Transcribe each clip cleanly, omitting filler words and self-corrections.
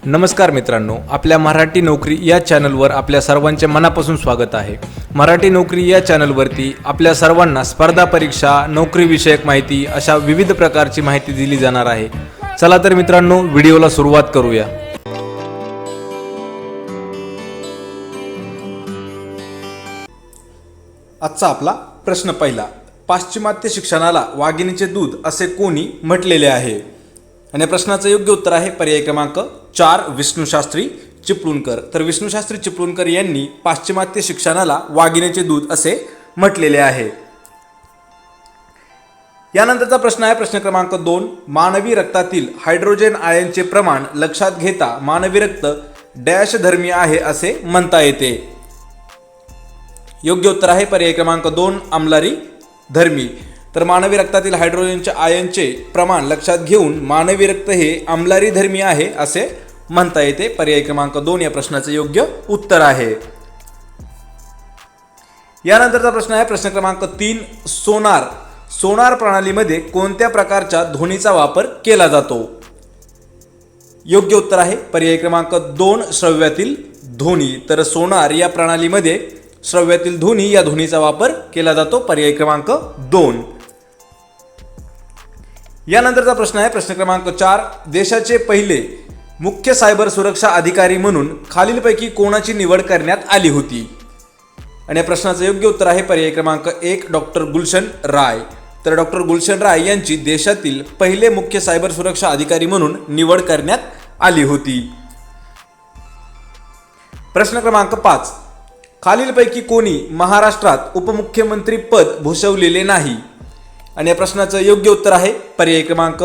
नमस्कार मित्रांनो, आपल्या मराठी नोकरी या चॅनलवर आपल्या सर्वांचे मनापासून स्वागत आहे। मराठी नोकरी या चॅनलवरती आपल्या सर्वांना स्पर्धा परीक्षा, नोकरीविषयक माहिती अशा विविध प्रकारची माहिती दिली जाणार आहे। चला तर मित्रांनो, व्हिडिओला सुरुवात करूया। आजचा आपला प्रश्न पहिला, पाश्चिमात्य शिक्षणाला वाघिणीचे दूध असे कोणी म्हटलेले आहे? आणि प्रश्नाचं योग्य उत्तर आहे पर्याय क्रमांक 4 विष्णुशास्त्री चिपळूणकर। तर विष्णुशास्त्री चिपळूणकर यांनी पाश्चिमात्य शिक्षणाला वाघिणीचे दूध असे म्हटलेले आहे। यानंतरचा प्रश्न आहे प्रश्न क्रमांक 2, मानवी रक्तातील हायड्रोजन आयनचे प्रमाण लक्षात घेता मानवी रक्त डॅश धर्मी आहे असे म्हणता येते। योग्य उत्तर आहे पर्याय क्रमांक 2 आम्लारी धर्मी। तर मानवी रक्तातील हायड्रोजनच्या आयनचे प्रमाण लक्षात घेऊन मानवी रक्त हे आम्लारी धर्मी आहे असे म्हणता येते। पर्याय क्रमांक 2 या प्रश्नाचे योग्य उत्तर आहे। यानंतरचा प्रश्न आहे प्रश्न क्रमांक 3, सोनार प्रणालीमध्ये कोणत्या प्रकारच्या ध्वनीचा वापर केला जातो? योग्य उत्तर आहे पर्याय क्रमांक 2 श्रव्यातील ध्वनी। तर सोनार या प्रणालीमध्ये श्रव्यातील ध्वनी या ध्वनीचा वापर केला जातो। पर्याय क्रमांक 2। यानंतरचा प्रश्न आहे प्रश्न क्रमांक 4, देशाचे पहिले मुख्य सायबर सुरक्षा अधिकारी म्हणून खालीलपैकी कोणाची निवड करण्यात आली होती? आणि या प्रश्नाचं योग्य उत्तर आहे पर्याय क्रमांक 1 डॉक्टर गुलशन राय। तर डॉक्टर गुलशन राय यांची देशातील पहिले मुख्य सायबर सुरक्षा अधिकारी म्हणून निवड करण्यात आली होती। प्रश्न क्रमांक 5, खालीलपैकी कोणी महाराष्ट्रात उपमुख्यमंत्री पद भूषवलेले नाही? आणि या प्रश्नाचं योग्य उत्तर आहे पर्याय क्रमांक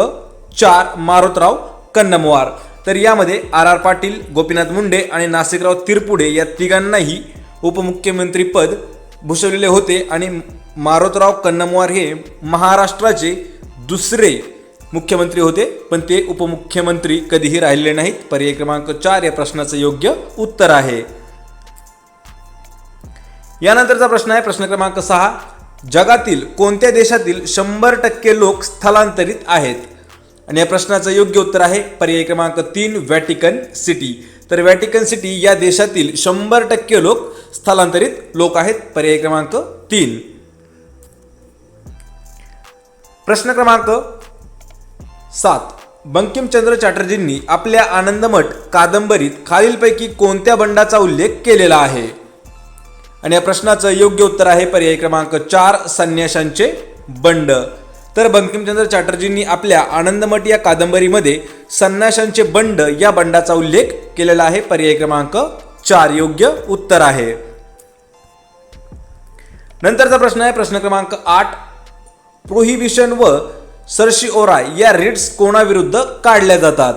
4 मारुतराव कन्नमवार। तर यामध्ये आर पाटील, गोपीनाथ मुंडे आणि नाशिकराव तिरपुडे या तिघांनाही उपमुख्यमंत्री पद भूषवलेले होते आणि मारुतराव कन्नमवार हे महाराष्ट्राचे दुसरे मुख्यमंत्री होते, पण ते उपमुख्यमंत्री कधीही राहिलेले नाहीत। पर्याय क्रमांक 4 या प्रश्नाचं योग्य उत्तर आहे। यानंतरचा प्रश्न आहे प्रश्न क्रमांक 6, जगातील कोणत्या देशातील 100% लोक स्थलांतरित आहेत? आणि या प्रश्नाचं योग्य उत्तर आहे पर्याय क्रमांक 3 व्हॅटिकन सिटी। तर व्हॅटिकन सिटी या देशातील 100% लोक स्थलांतरित लोक आहेत। पर्याय क्रमांक 3। प्रश्न क्रमांक 7, बंकिमचंद्र चॅटर्जींनी आपल्या आनंदमठ कादंबरीत खालीलपैकी कोणत्या बंडाचा उल्लेख केलेला आहे? आणि या प्रश्नाचं योग्य उत्तर आहे पर्याय क्रमांक 4 संन्याशांचे बंड। तर बंकिमचंद्र चॅटर्जींनी आपल्या आनंदमठ या कादंबरीमध्ये संन्याशांचे बंड या बंडाचा उल्लेख केलेला आहे। पर्याय क्रमांक 4 योग्य उत्तर आहे। नंतरचा प्रश्न आहे प्रश्न क्रमांक 8, प्रोहिबिशन व सर्शिओरा या रिट्स कोणाविरुद्ध काढल्या जातात?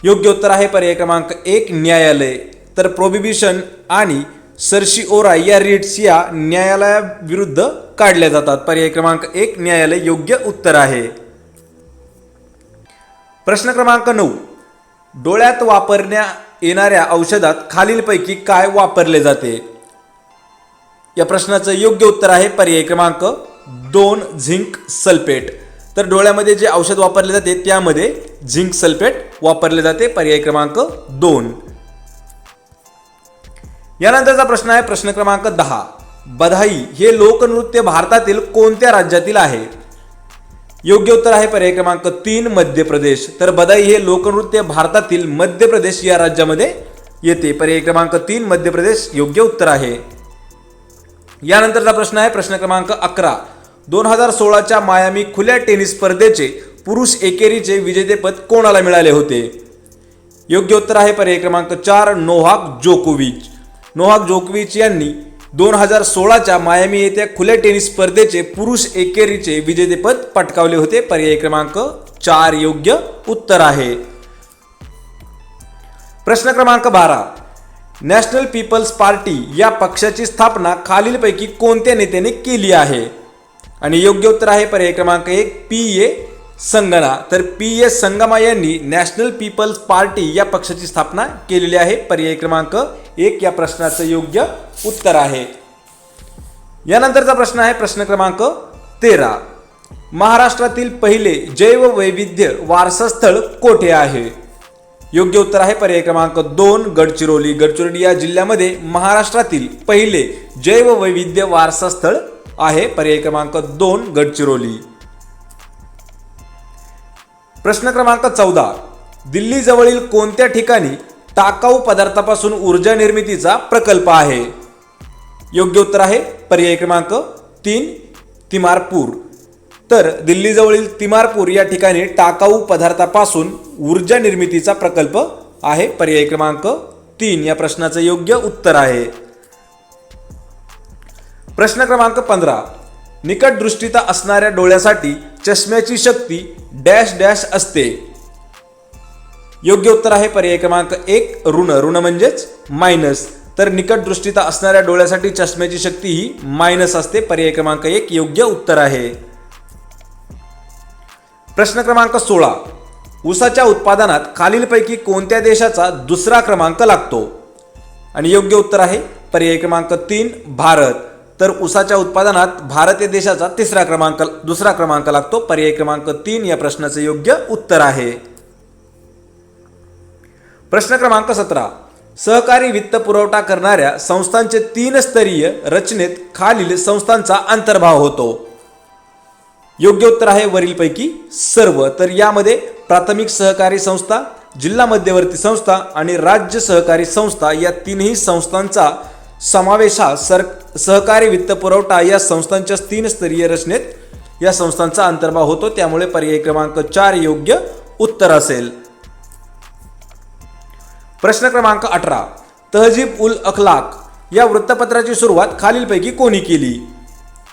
योग्य उत्तर आहे पर्याय क्रमांक 1 न्यायालय। तर प्रोहिबिशन आणि सर्शिओरा या रिट्स या न्यायालयाविरुद्ध काढल्या जातात। पर्याय क्रमांक 1 न्यायालय योग्य उत्तर आहे। प्रश्न क्रमांक 9, डोळ्यात वापरण्यात येणाऱ्या औषधात खालीलपैकी काय वापरले जाते? या प्रश्नाचं योग्य उत्तर आहे पर्याय क्रमांक 2 झिंक सल्फेट। तर डोळ्यामध्ये जे औषध वापरले जाते त्यामध्ये झिंक सल्फेट वापरले जाते। पर्याय क्रमांक 2। यानंतरचा प्रश्न आहे प्रश्न क्रमांक 10, बधाई हे लोकनृत्य भारतातील कोणत्या राज्यातील आहे? योग्य उत्तर आहे पर्याय क्रमांक 3 मध्य प्रदेश। तर बधाई हे लोकनृत्य भारतातील मध्य प्रदेश या राज्यामध्ये येते। पर्याय क्रमांक 3 मध्य प्रदेश योग्य उत्तर आहे। यानंतरचा प्रश्न आहे प्रश्न क्रमांक 11, 2016च्या मायामी खुल्या टेनिस स्पर्धेचे पुरुष एकेरीचे विजेतेपद कोणाला मिळाले होते? योग्य उत्तर आहे पर्याय क्रमांक 4 नोवाक जोकोविच। नोवाक जोकोविच यांनी 2016च्या मायामी येथे खुल्या टेनिस स्पर्धेचे पुरुष एकेरीचे विजेतेपद पटकावले होते। पर्याय क्रमांक 4 योग्य उत्तर आहे। प्रश्न क्रमांक 12, नॅशनल पीपल्स पार्टी या पक्षाची स्थापना खालीलपैकी कोणत्या नेत्याने केली आहे? आणि योग्य उत्तर आहे पर्याय क्रमांक 1 पी.ए. संगमा। तर पी.ए. संगमा यांनी नॅशनल पीपल्स पार्टी या पक्षाची स्थापना केलेली आहे। पर्याय क्रमांक 1 या प्रश्नाचं योग्य उत्तर आहे। यानंतरचा प्रश्न आहे प्रश्न क्रमांक 13, महाराष्ट्रातील पहिले जैववैविध्य वारसा स्थळ कोठे आहे? योग्य उत्तर आहे पर्याय क्रमांक 2 गडचिरोली. गडचिरोली या जिल्ह्यामध्ये महाराष्ट्रातील पहिले जैववैविध्य वारसा स्थळ आहे. पर्याय क्रमांक 2 गडचिरोली. प्रश्न क्रमांक 14. दिल्ली जवळील कोणत्या ठिकाणी टाकाऊ पदार्थापासून ऊर्जा निर्मितीचा प्रकल्प आहे? योग्य उत्तर आहे पर्याय क्रमांक 3 तिमारपूर. तर दिल्ली जवळील तिमारपूर या ठिकाणी टाकाऊ पदार्थापासून ऊर्जा निर्मितीचा प्रकल्प आहे. पर्याय क्रमांक 3 या प्रश्नाचं योग्य उत्तर आहे. प्रश्न क्रमांक 15. निकट दृष्टीता असणाऱ्या डोळ्यासाठी चष्म्याची शक्ती डॅश डॅश असते. योग्य उत्तर आहे पर्याय क्रमांक 1 ऋण. ऋण म्हणजेच मायनस. तर निकट दृष्टीता असणाऱ्या डोळ्यासाठी चष्म्याची शक्ती ही मायनस असते. पर्याय क्रमांक 1 योग्य उत्तर आहे. प्रश्न क्रमांक 16. ऊसाच्या उत्पादनात खालीलपैकी कोणत्या देशाचा दुसरा क्रमांक लागतो? आणि योग्य उत्तर आहे पर्याय क्रमांक 3 भारत. तर ऊसाच्या उत्पादनात भारत या देशाचा दुसरा क्रमांक लागतो. पर्याय क्रमांक 3 या प्रश्नाचे योग्य उत्तर आहे. प्रश्न क्रमांक 17. सहकारी वित्त पुरवठा करणाऱ्या संस्थांचे 3 स्तरीय रचनेत खालील संस्थांचा अंतर्भाव होतो. योग्य उत्तर आहे वरीलपैकी सर्व. तर यामध्ये प्राथमिक सहकारी संस्था, जिल्हा मध्यवर्ती संस्था आणि राज्य सहकारी संस्था या तीनही संस्थांचा समावेश हा सहकारी वित्त पुरवठा या संस्थांच्या 3 स्तरीय रचनेत या संस्थांचा अंतर्भाव होतो. त्यामुळे पर्याय क्रमांक 4 योग्य उत्तर असेल. प्रश्न क्रमांक 18. तहजीब उल अखलाक या वृत्तपत्राची सुरुवात खालीलपैकी कोणी केली?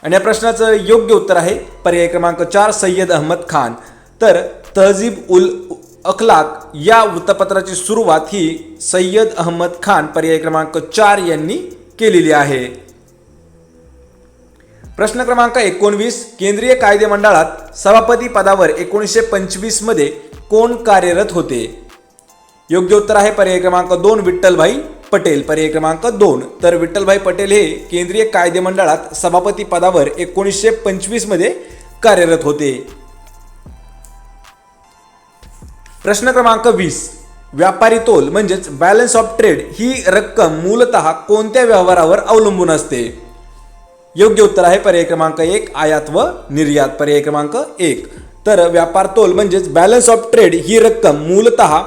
आणि या प्रश्नाचं योग्य उत्तर आहे पर्याय क्रमांक 4 सय्यद अहमद खान. तर तहजीब उल अखलाक या वृत्तपत्राची सुरुवात ही सय्यद अहमद खान पर्याय क्रमांक 4 यांनी केलेली आहे. प्रश्न क्रमांक 19. केंद्रीय कायदे मंडळात सभापती पदावर 1925 मध्ये कोण कार्यरत होते? योग्य उत्तर आहे पर्याय क्रमांक 2 विठ्ठलभाई पटेल. पर्याय क्रमांक 2. तर विठ्ठलभाई पटेल हे केंद्रीय कायदे मंडळात सभापती पदावर 1925 मध्ये कार्यरत होते. प्रश्न क्रमांक 20. व्यापारी तोल म्हणजेच बॅलन्स ऑफ ट्रेड ही रक्कम मूलतः कोणत्या व्यवहारावर अवलंबून असते? योग्य उत्तर आहे पर्याय क्रमांक 1 आयात व निर्यात. पर्याय क्रमांक 1. तर व्यापार तोल म्हणजेच बॅलन्स ऑफ ट्रेड ही रक्कम मूलतः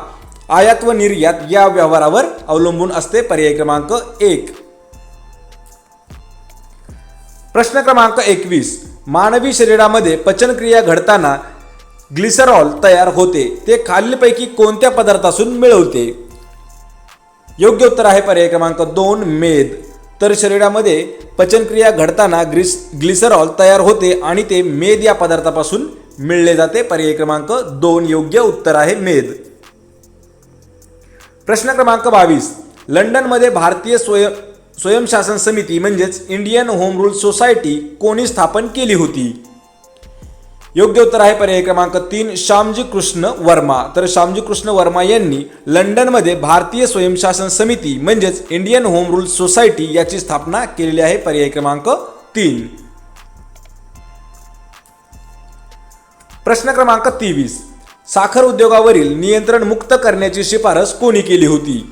आयात व निर्यात या व्यवहारावर अवलंबून असते. पर्याय क्रमांक 1. प्रश्न क्रमांक 21. मानवी शरीरामध्ये पचनक्रिया घडताना ग्लिसरॉल तयार होते ते खालीलपैकी कोणत्या पदार्थापासून मिळवते? योग्य उत्तर आहे पर्याय क्रमांक 2 मेद. तर शरीरामध्ये पचनक्रिया घडताना ग्लिसरॉल तयार होते आणि ते मेद या पदार्थापासून मिळले जाते. पर्याय क्रमांक 2 योग्य उत्तर आहे मेद. प्रश्न क्रमांक 22. लंडनमध्ये भारतीय स्वयंशासन समिती म्हणजेच इंडियन होम रूल सोसायटी कोणी स्थापन केली होती? योग्य उत्तर आहे पर्याय क्रमांक 3 श्यामजी कृष्ण वर्मा. तर श्यामजी कृष्ण वर्मा यांनी लंडनमध्ये भारतीय स्वयंशासन समिती म्हणजेच इंडियन होम रूल सोसायटी याची स्थापना केलेली आहे. पर्याय क्रमांक 3. प्रश्न क्रमांक 23. साखर उद्योगावरील नियंत्रण मुक्त करण्याची शिफारस कोणी केली होती?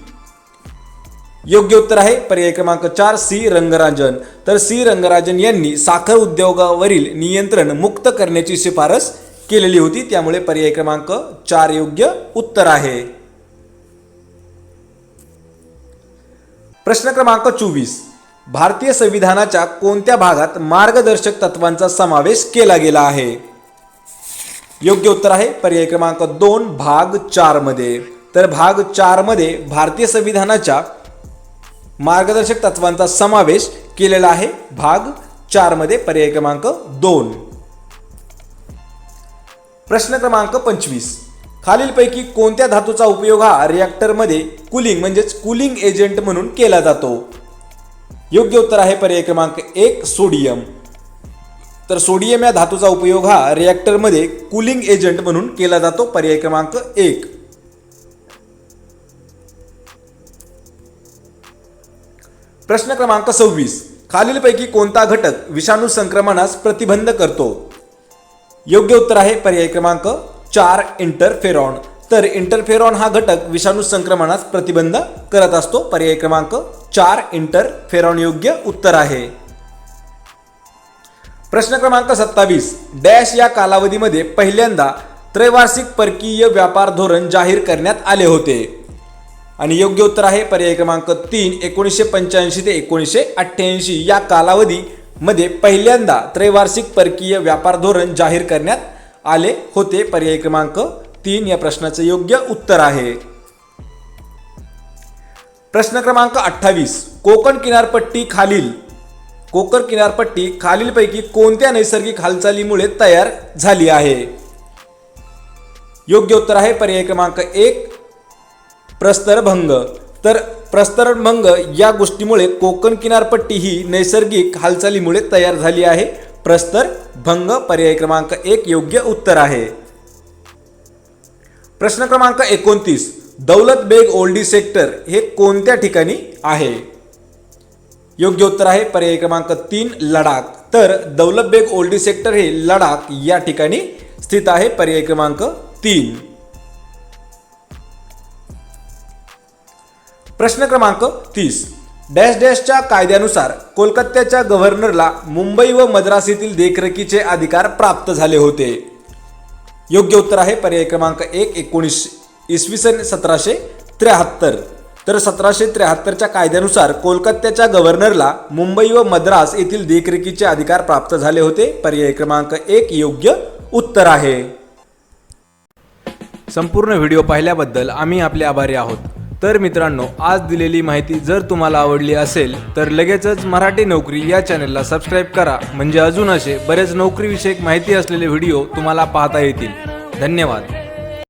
योग्य उत्तर आहे पर्याय क्रमांक 4 सी रंगराजन. तर सी रंगराजन यांनी साखर उद्योगावरील नियंत्रण मुक्त करण्याची शिफारस केलेली होती. त्यामुळे पर्याय क्रमांक 4 योग्य उत्तर आहे. प्रश्न क्रमांक 24. भारतीय संविधानाच्या कोणत्या भागात मार्गदर्शक तत्वांचा समावेश केला गेला आहे? योग्य उत्तर आहे पर्याय क्रमांक 2 भाग 4 मध्ये. तर भाग 4 मध्ये भारतीय संविधानाच्या मार्गदर्शक तत्वांचा समावेश केलेला आहे. भाग 4 मध्ये. पर्याय क्रमांक 2. प्रश्न क्रमांक 25. खालीलपैकी कोणत्या धातूचा उपयोग हा रिॲक्टरमध्ये कूलिंग म्हणजेच कूलिंग एजंट म्हणून केला जातो? योग्य उत्तर आहे पर्याय क्रमांक 1 सोडियम. तर सोडियम या धातूचा उपयोग हा रिॲक्टरमध्ये कूलिंग एजंट म्हणून केला जातो. पर्याय क्रमांक 1. प्रश्न क्रमांक 26. खालीलपैकी कोणता घटक विषाणू संक्रमणास प्रतिबंध करतो? योग्य उत्तर आहे पर्याय क्रमांक 4 इंटरफेरॉन. तर इंटरफेरॉन हा घटक विषाणू संक्रमणास प्रतिबंध करत असतो. पर्याय क्रमांक 4 इंटरफेरॉन योग्य उत्तर आहे. प्रश्न क्रमांक 27 डॅश या कालावधीमध्ये पहिल्यांदा त्रैवार्षिक परकीय व्यापार धोरण जाहीर करण्यात आले होते. आणि योग्य उत्तर आहे पर्याय क्रमांक 3 1985 ते 1988 या कालावधीमध्ये पहिल्यांदा त्रैवार्षिक परकीय व्यापार धोरण जाहीर करण्यात आले होते. पर्याय क्रमांक 3 या प्रश्नाचे योग्य उत्तर आहे. प्रश्न क्रमांक 28 कोकण किनारपट्टी खालीलपैकी कोणत्या नैसर्गिक हालचालीमुळे तयार झाली आहे. योग्य उत्तर आहे पर्याय क्रमांक 1 प्रस्तरभंग. तर प्रस्तरभंग या गोष्टीमुळे कोकण किनारपट्टी ही नैसर्गिक हालचालीमुळे तयार झाली आहे. प्रस्तरभंग पर्याय क्रमांक 1 योग्य उत्तर आहे. प्रश्न क्रमांक 29 दौलत बेग ओल्डी सेक्टर हे कोणत्या ठिकाणी आहे. योग्य उत्तर आहे पर्याय क्रमांक 3 लडाख. तर दौलत बेग ओल्डी सेक्टर हे लडाख या ठिकाणी स्थित आहे. पर्याय क्रमांक 3. प्रश्न क्रमांक 30 डॅश डॅशच्या कायद्यानुसार कोलकात्याच्या गव्हर्नरला मुंबई व मद्रास येथील देखरेखीचे अधिकार प्राप्त झाले होते. योग्य उत्तर आहे पर्याय क्रमांक 1 इसवी सन 1773. तर 1773च्या कायद्यानुसार कोलकात्याच्या गव्हर्नरला मुंबई व मद्रास येथील देखरेखीचे अधिकार प्राप्त झाले होते. पर्याय क्रमांक 1 योग्य उत्तर आहे. संपूर्ण व्हिडिओ पाहिल्याबद्दल आम्ही आपले आभारी आहोत. तर मित्रांनो आज दिलेली माहिती जर तुम्हाला आवडली असेल तर लगेचच मराठी नोकरी या चॅनलला सबस्क्राईब करा, म्हणजे अजून असे बरेच नोकरीविषयक माहिती असलेले व्हिडिओ तुम्हाला पाहता येतील. धन्यवाद.